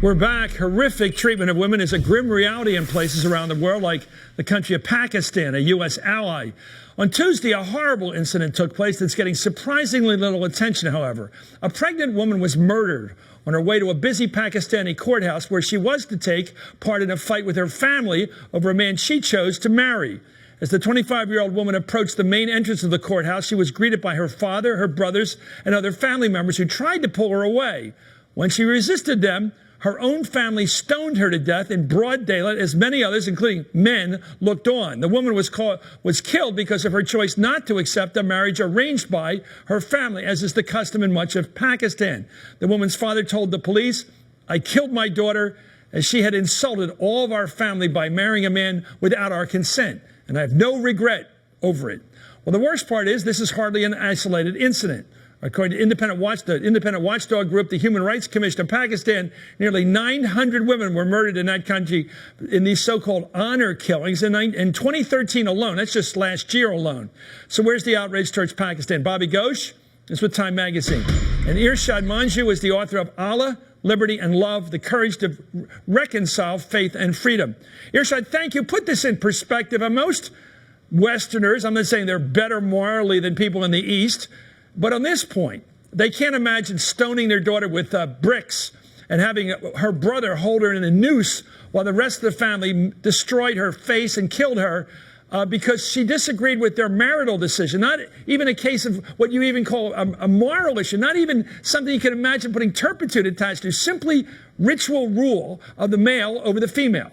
We're back. Horrific treatment of women is a grim reality in places around the world, like the country of Pakistan, a U.S. ally. On Tuesday, a horrible incident took place that's getting surprisingly little attention, however. A pregnant woman was murdered on her way to a busy Pakistani courthouse where she was to take part in a fight with her family over a man she chose to marry. As the 25-year-old woman approached the main entrance of the courthouse, she was greeted by her father, her brothers, and other family members who tried to pull her away. When she resisted them, her own family stoned her to death in broad daylight as many others, including men, looked on. The woman was killed because of her choice not to accept a marriage arranged by her family, as is the custom in much of Pakistan. The woman's father told the police, "I killed my daughter as she had insulted all of our family by marrying a man without our consent, and I have no regret over it." Well, the worst part is this is hardly an isolated incident. According to the independent watchdog group, the Human Rights Commission of Pakistan, nearly 900 women were murdered in that country in these so-called honor killings in 2013 alone. That's just last year alone. So where's the outrage towards Pakistan? Bobby Ghosh is with Time Magazine. And Irshad Manju is the author of Allah, Liberty, and Love, the Courage to Reconcile Faith and Freedom. Irshad, thank you. Put this in perspective. Most Westerners, I'm not saying they're better morally than people in the East, but on this point, they can't imagine stoning their daughter with bricks and having her brother hold her in a noose while the rest of the family destroyed her face and killed her because she disagreed with their marital decision. Not even a case of what you even call a moral issue, not even something you can imagine putting turpitude attached to, simply ritual rule of the male over the female.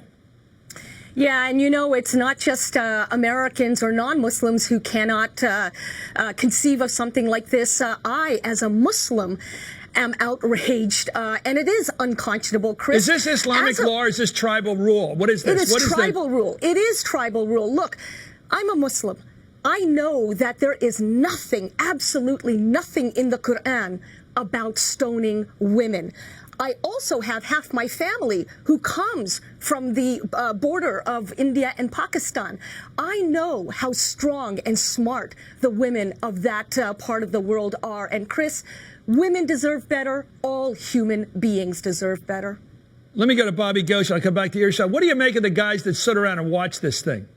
Yeah, and you know, it's not just Americans or non-Muslims who cannot conceive of something like this. I, as a Muslim, am outraged, and it is unconscionable, Chris. Is this Islamic law or is this tribal rule? What is this? It is tribal rule. It is tribal rule. Look, I'm a Muslim. I know that there is nothing, absolutely nothing in the Quran about stoning women. I also have half my family who comes from the border of India and Pakistan. I know how strong and smart the women of that part of the world are. And Chris, women deserve better. All human beings deserve better. Let me go to Bobby Ghosh. I'll come back to Irshad. What do you make of the guys that stood around and watched this thing?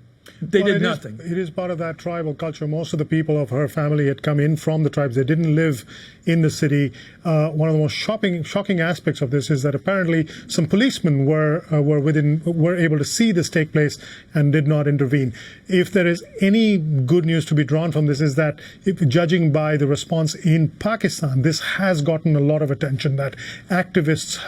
They did nothing. It is part of that tribal culture. Most of the people of her family had come in from the tribes. They didn't live in the city. One of the most shocking aspects of this is that apparently some policemen were able to see this take place and did not intervene. If there is any good news to be drawn from this, is that judging by the response in Pakistan, this has gotten a lot of attention, that activists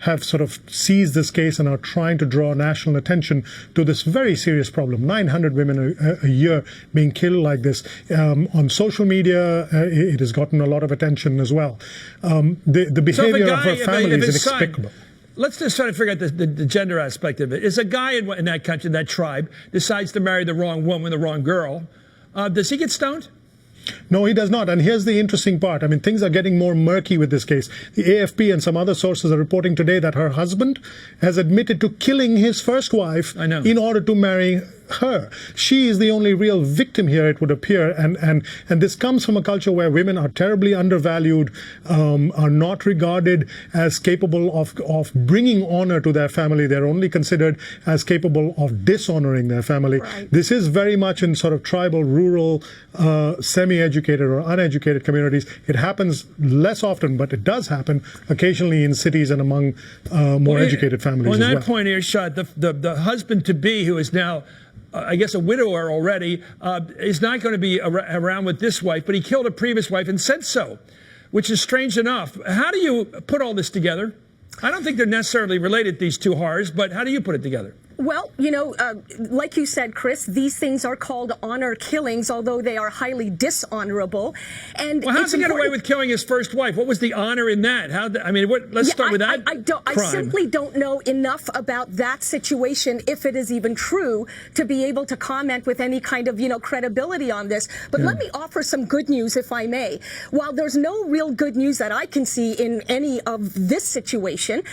have sort of seized this case and are trying to draw national attention to this very serious problem. 900 women a year being killed like this. On social media, it has gotten a lot of attention as well. The behavior of her family is inexplicable. Let's just try to figure out the gender aspect of it. Is a guy in that country, that tribe, decides to marry the wrong woman, the wrong girl, does he get stoned? No, he does not. And here's the interesting part. I mean, things are getting more murky with this case. The AFP and some other sources are reporting today that her husband has admitted to killing his first wife in order to marry her. She is the only real victim here, it would appear, and this comes from a culture where women are terribly undervalued, are not regarded as capable of bringing honor to their family. They're only considered as capable of dishonoring their family. Right. This is very much in sort of tribal, rural, semi-educated or uneducated communities. It happens less often, but it does happen occasionally in cities and among more educated families as well. On that point, Irshad, the husband-to-be, who is now I guess a widower already, is not going to be around with this wife, but he killed a previous wife and said so, which is strange enough. How do you put all this together? I don't think they're necessarily related, these two horrors, but how do you put it together? Well, you know, like you said, Chris, these things are called honor killings, although they are highly dishonorable. And well, how's he get away with killing his first wife? What was the honor in that? Let's start with that. I simply don't know enough about that situation, if it is even true, to be able to comment with any kind of, credibility on this. But let me offer some good news, if I may. While there's no real good news that I can see in any of this situation,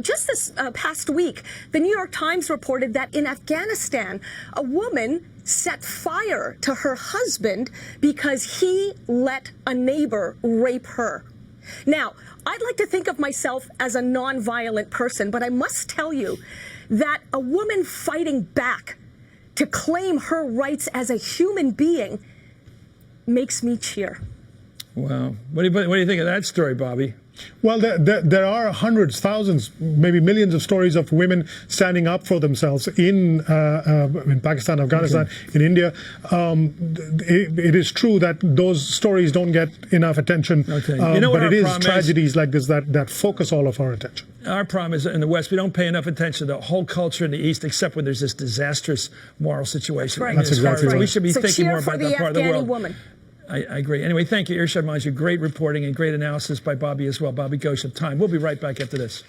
just this past week, the New York Times reported that in Afghanistan, a woman set fire to her husband because he let a neighbor rape her. Now, I'd like to think of myself as a non-violent person, but I must tell you that a woman fighting back to claim her rights as a human being makes me cheer. Wow. What do you think of that story, Bobby? Well, there are hundreds, thousands, maybe millions of stories of women standing up for themselves in Pakistan, Afghanistan, in India. It is true that those stories don't get enough attention, but it is tragedies like this that focus all of our attention. Our problem is in the West, we don't pay enough attention to the whole culture in the East, except when there's this disastrous moral situation. That's right. That's exactly right. We should be So thinking cheer more for about the that part of the Afghani world. woman. I agree. Anyway, thank you, Irshad Manju. Great reporting and great analysis by Bobby as well. Bobby Ghosh of Time. We'll be right back after this.